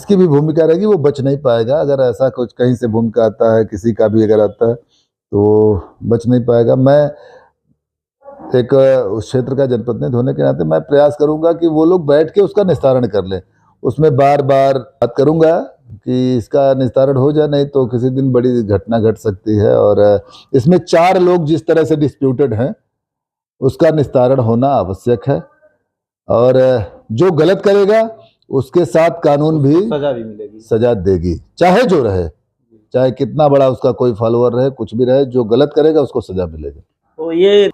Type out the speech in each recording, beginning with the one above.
इसकी भी भूमिका रहेगी, वो बच नहीं पाएगा। अगर ऐसा कुछ कहीं से भूमिका आता है, किसी का भी अगर आता है तो बच नहीं पाएगा। मैं एक उस क्षेत्र का जनप्रतिनिधि होने के नाते मैं प्रयास करूंगा कि वो लोग बैठ के उसका निस्तारण कर लें। उसमें बार बार बात करूंगा कि इसका निस्तारण हो जाए, नहीं तो किसी दिन बड़ी घटना घट सकती है। और इसमें 4 लोग जिस तरह से डिस्प्यूटेड हैं, उसका निस्तारण होना आवश्यक है। और जो गलत करेगा उसके साथ कानून भी सजा भी मिलेगी, सजा देगी, चाहे जो रहे, चाहे कितना बड़ा उसका कोई फॉलोअर रहे, कुछ भी रहे, जो गलत करेगा उसको सजा मिलेगी। तो ये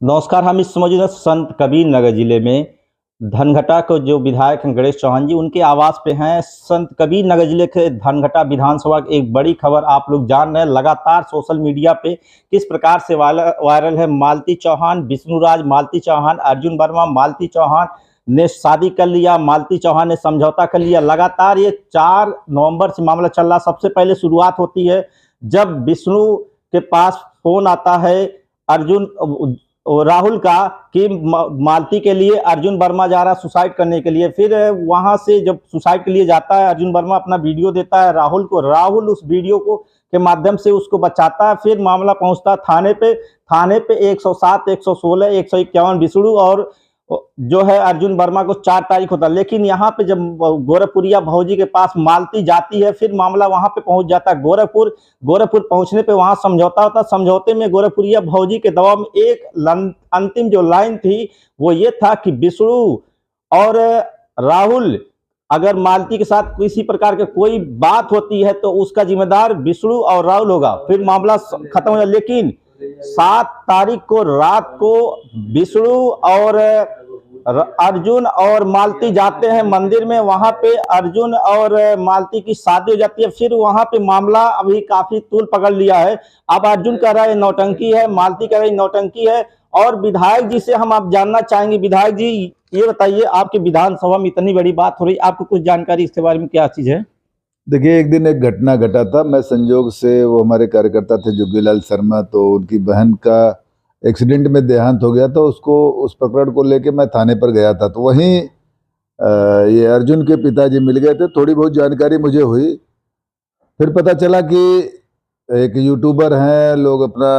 नमस्कार, हम इस मौजूदा संत कबीर नगर जिले में धनघटा को जो विधायक हैं गणेश चौहान जी, उनके आवास पे हैं। संत कबीर नगर जिले के धनघटा विधानसभा की एक बड़ी खबर आप लोग जान रहे हैं। लगातार सोशल मीडिया पे किस प्रकार से वायरल है। मालती चौहान, विष्णुराज मालती चौहान, अर्जुन वर्मा मालती चौहान ने शादी कर लिया, मालती चौहान ने समझौता कर लिया। लगातार ये 4 नवंबर से मामला चल रहा। सबसे पहले शुरुआत होती है जब विष्णु के पास फोन आता है अर्जुन राहुल का कि मालती के लिए अर्जुन वर्मा जा रहा है सुसाइड करने के लिए। फिर वहां से जब सुसाइड के लिए जाता है, अर्जुन वर्मा अपना वीडियो देता है राहुल को। राहुल उस वीडियो को के माध्यम से उसको बचाता है। फिर मामला पहुंचता है थाने पे 107, 116, 151 विष्णु और जो है अर्जुन वर्मा को 4 तारीख होता है। लेकिन यहाँ पे जब गोरखपुरिया भौजी के पास मालती जाती है, फिर मामला वहां पे पहुंच जाता है गोरखपुर पहुंचने पे वहां समझौता होता है। समझौते में गोरखपुरिया भौजी के दबाव में एक अंतिम जो लाइन थी वो ये था कि विष्णु और राहुल अगर मालती के साथ किसी प्रकार के कोई बात होती है तो उसका जिम्मेदार विष्णु और राहुल होगा। फिर मामला खत्म हो जाए। लेकिन 7 तारीख को रात को विष्णु और अर्जुन और मालती जाते हैं मंदिर में। वहां पे अर्जुन और मालती की शादी हो जाती है। फिर वहां पे मामला अभी काफी तूल पकड़ लिया है। अब अर्जुन कह रहा है नौटंकी है, मालती कह रही नौटंकी है। और विधायक जी से हम आप जानना चाहेंगे, विधायक जी ये बताइए, आपके विधानसभा में इतनी बड़ी बात हो रही, आपको कुछ जानकारी इसके बारे में क्या चीज है? देखिए, एक दिन एक घटना घटा था। मैं संयोग से, वो हमारे कार्यकर्ता थे जोगीलाल शर्मा, तो उनकी बहन का एक्सीडेंट में देहांत हो गया, तो उसको उस प्रकरण को लेके मैं थाने पर गया था। तो वहीं ये अर्जुन के पिताजी मिल गए थे। थोड़ी बहुत जानकारी मुझे हुई। फिर पता चला कि एक यूट्यूबर हैं, लोग अपना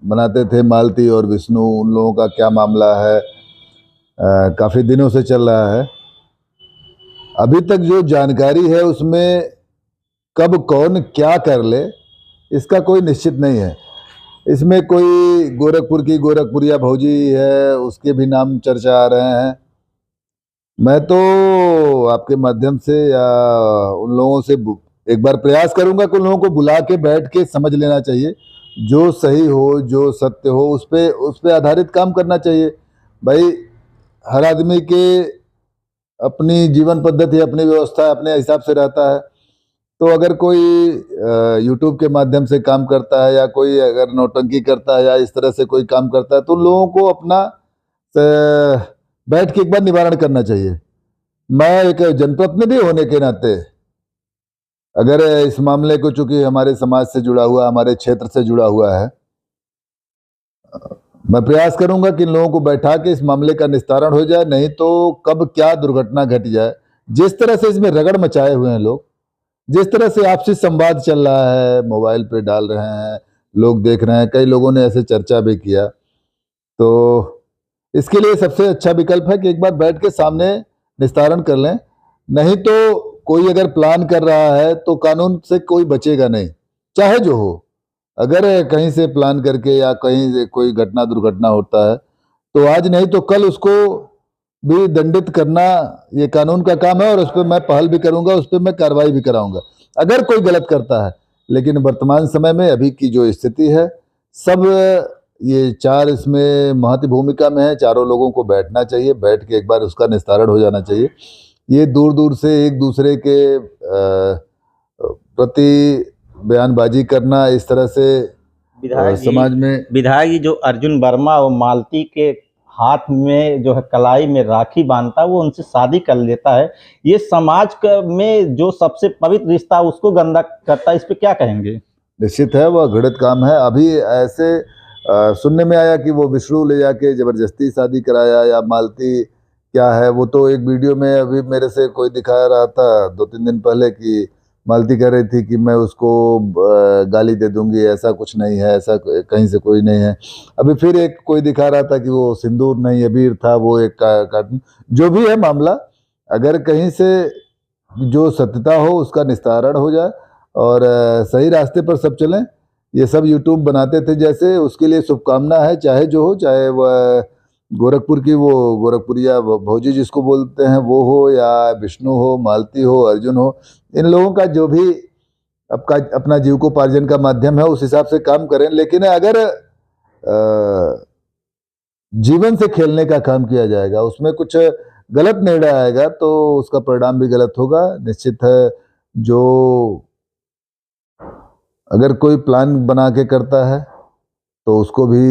बनाते थे, मालती और विष्णु, उन लोगों का क्या मामला है, काफ़ी दिनों से चल रहा है। अभी तक जो जानकारी है उसमें कब कौन क्या कर ले इसका कोई निश्चित नहीं है। इसमें कोई गोरखपुर की गोरखपुरिया भौजी है, उसके भी नाम चर्चा आ रहे हैं। मैं तो आपके माध्यम से या उन लोगों से एक बार प्रयास करूंगा कि उन लोगों को बुला के बैठ के समझ लेना चाहिए। जो सही हो, जो सत्य हो, उस पे आधारित काम करना चाहिए। भाई, हर आदमी के अपनी जीवन पद्धति, अपनी व्यवस्था अपने हिसाब से रहता है। तो अगर कोई यूट्यूब के माध्यम से काम करता है या कोई अगर नौटंकी करता है या इस तरह से कोई काम करता है, तो लोगों को अपना बैठ के एक बार निवारण करना चाहिए। मैं एक जनप्रतिनिधि होने के नाते अगर इस मामले को, चूंकि हमारे समाज से जुड़ा हुआ, हमारे क्षेत्र से जुड़ा हुआ है, मैं प्रयास करूंगा कि इन लोगों को बैठा के इस मामले का निस्तारण हो जाए। नहीं तो कब क्या दुर्घटना घट जाए। जिस तरह से इसमें रगड़ मचाए हुए हैं लोग, जिस तरह से आपसी संवाद चल रहा है, मोबाइल पे डाल रहे हैं, लोग देख रहे हैं, कई लोगों ने ऐसे चर्चा भी किया। तो इसके लिए सबसे अच्छा विकल्प है कि एक बार बैठ के सामने निस्तारण कर लें। नहीं तो कोई अगर प्लान कर रहा है तो कानून से कोई बचेगा नहीं, चाहे जो हो। अगर कहीं से प्लान करके या कहीं से कोई घटना दुर्घटना होता है तो आज नहीं तो कल उसको भी दंडित करना ये कानून का काम है। और उस पर मैं पहल भी करूंगा, उस पर मैं कार्रवाई भी कराऊंगा अगर कोई गलत करता है। लेकिन वर्तमान समय में अभी की जो स्थिति है, सब ये 4 इसमें महत्वपूर्ण भूमिका में है। चारों लोगों को बैठना चाहिए, बैठ के एक बार उसका निस्तारण हो जाना चाहिए। ये दूर दूर से एक दूसरे के प्रति बयानबाजी करना, इस तरह से समाज में। विधायक जी, जो अर्जुन वर्मा और मालती के हाथ में जो है कलाई में राखी बांधता है, वो उनसे शादी कर लेता है, ये समाज में जो सबसे पवित्र रिश्ता उसको गंदा करता है, इस पे क्या कहेंगे? निश्चित है, वह घृणित काम है। अभी ऐसे सुनने में आया कि वो विष्णु ले जाके जबरदस्ती शादी कराया या मालती क्या है। वो तो एक वीडियो में अभी मेरे से कोई दिखा रहा था 2-3 दिन पहले कि मालती कह रही थी कि मैं उसको गाली दे दूंगी, ऐसा कुछ नहीं है, ऐसा कहीं से कोई नहीं है। अभी फिर एक कोई दिखा रहा था कि वो सिंदूर नहीं अबीर था, वो एक कार्टून। जो भी है मामला, अगर कहीं से जो सत्यता हो उसका निस्तारण हो जाए और सही रास्ते पर सब चलें। ये सब यूट्यूब बनाते थे जैसे, उसके लिए शुभकामना है, चाहे जो हो, चाहे वह गोरखपुर की वो गोरखपुरिया भौजी जिसको बोलते हैं वो हो, या विष्णु हो, मालती हो, अर्जुन हो, इन लोगों का जो भी अपना जीविकोपार्जन का माध्यम है उस हिसाब से काम करें। लेकिन अगर जीवन से खेलने का काम किया जाएगा, उसमें कुछ गलत निर्णय आएगा तो उसका परिणाम भी गलत होगा। निश्चित है, जो अगर कोई प्लान बना के करता है तो उसको भी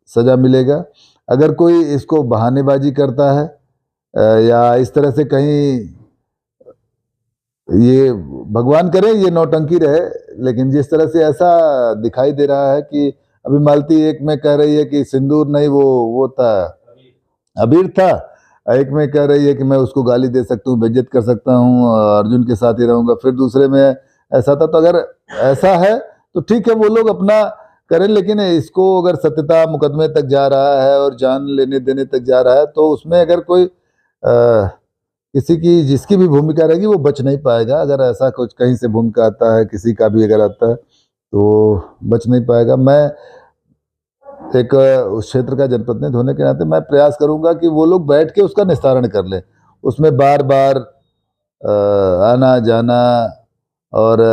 सजा मिलेगा। अगर कोई इसको बहानेबाजी करता है या इस तरह से कहीं, ये भगवान करे ये नौटंकी रहे, लेकिन जिस तरह से ऐसा दिखाई दे रहा है कि अभी मालती एक में कह रही है कि सिंदूर नहीं वो था, अबीर था, एक में कह रही है कि मैं उसको गाली दे सकता हूँ, बेइज्जत कर सकता हूँ, अर्जुन के साथ ही रहूंगा, फिर दूसरे में ऐसा था। तो अगर ऐसा है तो ठीक है, वो लोग अपना करें, लेकिन इसको अगर सत्यता मुकदमे तक जा रहा है और जान लेने देने तक जा रहा है तो उसमें अगर कोई किसी की जिसकी भी भूमिका रहेगी वो बच नहीं पाएगा। अगर ऐसा कुछ कहीं से भूमिका आता है, किसी का भी अगर आता है तो बच नहीं पाएगा। मैं एक उस क्षेत्र का जनप्रतिनिधि होने के नाते मैं प्रयास करूंगा कि वो लोग बैठ के उसका निस्तारण कर लें। उसमें बार बार आना जाना और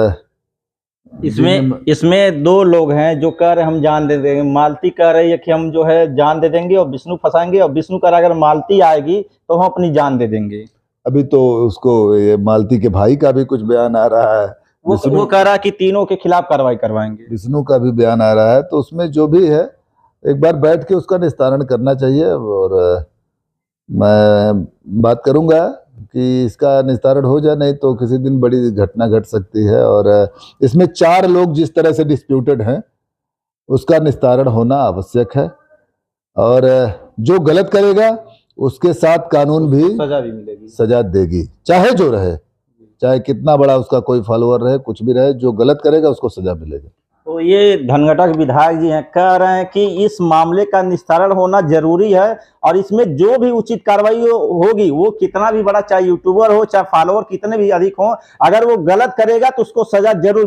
इसमें दो लोग हैं जो कह रहे हम जान दे देंगे। मालती कह रही है कि हम जो है जान दे देंगे और विष्णु फंसाएंगे, और विष्णु कह रहा है अगर मालती आएगी तो हम अपनी जान दे देंगे। अभी तो उसको ये मालती के भाई का भी कुछ बयान आ रहा है, वो कह रहा है कि तीनों के खिलाफ कार्रवाई करवाएंगे। विष्णु का भी बयान आ रहा है। तो उसमें जो भी है एक बार बैठ के उसका निस्तारण करना चाहिए। और मैं बात करूंगा कि इसका निस्तारण हो जाए, नहीं तो किसी दिन बड़ी घटना घट सकती है। और इसमें 4 लोग जिस तरह से डिस्प्यूटेड हैं उसका निस्तारण होना आवश्यक है। और जो गलत करेगा उसके साथ कानून भी सजा भी मिलेगी, सजा देगी, चाहे जो रहे, चाहे कितना बड़ा उसका कोई फॉलोअर रहे, कुछ भी रहे, जो गलत करेगा उसको सजा मिलेगी। तो ये धनघटा के विधायक जी हैं, कह रहे हैं कि इस मामले का निस्तारण होना जरूरी है और इसमें जो भी उचित कार्रवाई होगी, वो कितना भी बड़ा, चाहे यूट्यूबर हो, चाहे फॉलोअर कितने भी अधिक हो, अगर वो गलत करेगा तो उसको सजा जरूर मिलेगी।